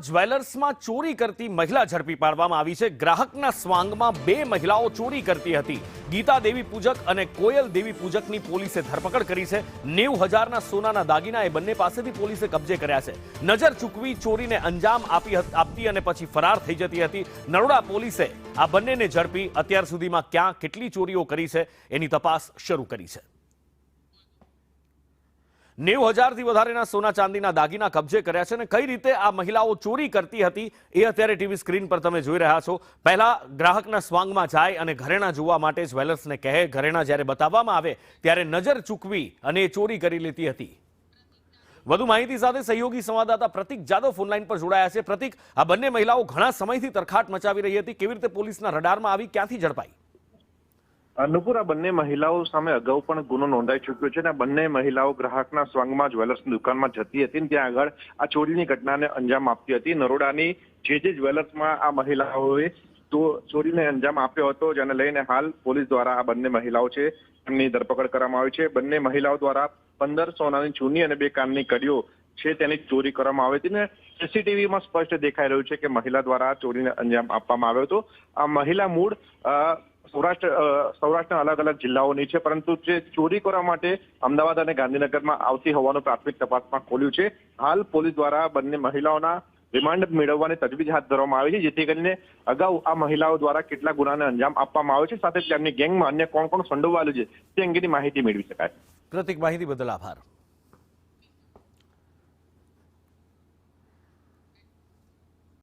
જ્વેલર્સમાં ચોરી કરતી મહિલા ઝડપી પાડવામાં આવી છે। ગ્રાહકના સ્વાંગમાં બે મહિલાઓ ચોરી કરતી હતી। ગીતા દેવી પૂજક અને કોયલ દેવી પૂજકની પોલીસે ધરપકડ કરી છે। 90,000ના સોનાના દાગીના એ બંને પાસેથી પોલીસે કબજે કર્યા છે। નજર ચૂકવી ચોરીને અંજામ આપતી અને પછી ફરાર થઈ જતી હતી। નરોડા પોલીસે આ બંનેને ઝડપી અત્યાર સુધીમાં ક્યાં કેટલી ચોરીઓ કરી છે એની તપાસ શરૂ કરી છે। 90,000થી વધારેના સોના ચાંદીના દાગીના કબજે કર્યા છે અને કઈ રીતે આ મહિલાઓ ચોરી કરતી હતી એ અત્યારે ટીવી સ્ક્રીન પર તમે જોઈ રહ્યા છો। પહેલા ગ્રાહકના સ્વાંગમાં જાય અને ઘરેણા જોવા માટે જ્વેલર્સને કહે, ઘરેણા જ્યારે બતાવવામાં આવે ત્યારે નજર ચૂકવી અને ચોરી કરી લેતી હતી। વધુ માહિતી સાથે સહયોગી સંવાદદાતા પ્રતિક જાદવ ફોનલાઈન પર જોડાયા છે। પ્રતિક, આ બંને મહિલાઓ ઘણા સમયથી તરખાટ મચાવી રહી હતી, કેવી રીતે પોલીસના રડારમાં આવી, ક્યાંથી ઝડપાઈ? નુપુર, આ બંને મહિલાઓ સામે અગાઉ પણ ગુનો નોંધાઈ ચૂક્યો છે અને આ બંને મહિલાઓ ગ્રાહકના સ્વાંગમાં જ્વેલર્સની દુકાનમાં જતી હતી, ત્યાં આગળ આ ચોરીની ઘટનાને અંજામ આપતી હતી। નરોડાની જે જ્વેલર્સમાં આ મહિલાઓએ ચોરીને અંજામ આપ્યો હતો, જેને લઈને હાલ પોલીસ દ્વારા આ બંને મહિલાઓ છે એમની ધરપકડ કરવામાં આવી છે। બંને મહિલાઓ દ્વારા 15 સોનાની ચૂની અને 2 કાનની કડીઓ છે તેની ચોરી કરવામાં આવી હતી ને સીસીટીવીમાં સ્પષ્ટ દેખાઈ રહ્યું છે કે મહિલા દ્વારા ચોરીને અંજામ આપવામાં આવ્યો હતો। આ મહિલા મૂળ સૌરાષ્ટ્રના અલગ અલગ જિલ્લાઓની છે, પરંતુ જે ચોરી કરવા માટે અમદાવાદ અને ગાંધીનગરમાં આવતી હોવાનું પ્રાથમિક તપાસમાં ખોલ્યું છે। હાલ પોલીસ દ્વારા બંને મહિલાઓના રિમાન્ડ મેળવવાની તજવીજ હાથ ધરવામાં આવી છે, જેથી કરીને અગાઉ આ મહિલાઓ દ્વારા કેટલા ગુનાને અંજામ આપવામાં આવ્યો છે, સાથે તેમની ગેંગમાં અન્ય કોણ કોણ સંડોવાયેલું છે તે અંગેની માહિતી મેળવી શકાય। પ્રતિક, માહિતી બદલ આભાર।